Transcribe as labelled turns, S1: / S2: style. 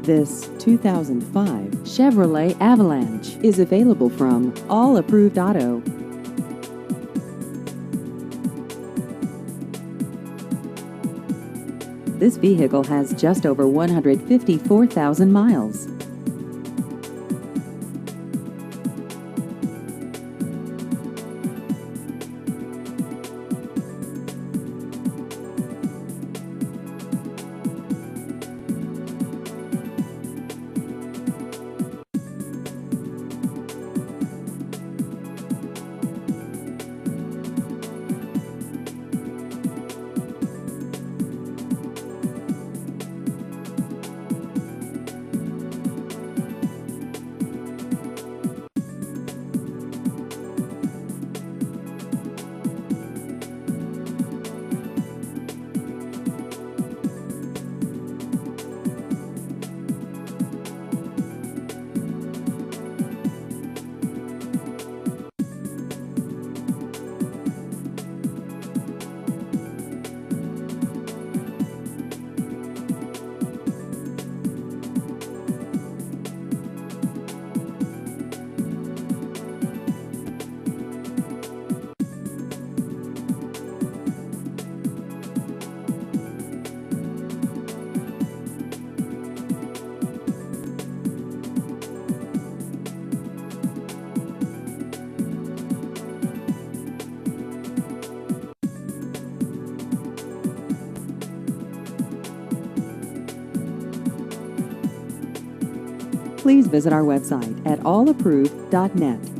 S1: This 2005 Chevrolet Avalanche is available from All Approved Auto. This vehicle has just over 154,000 miles. Please visit our website at allapproved.net.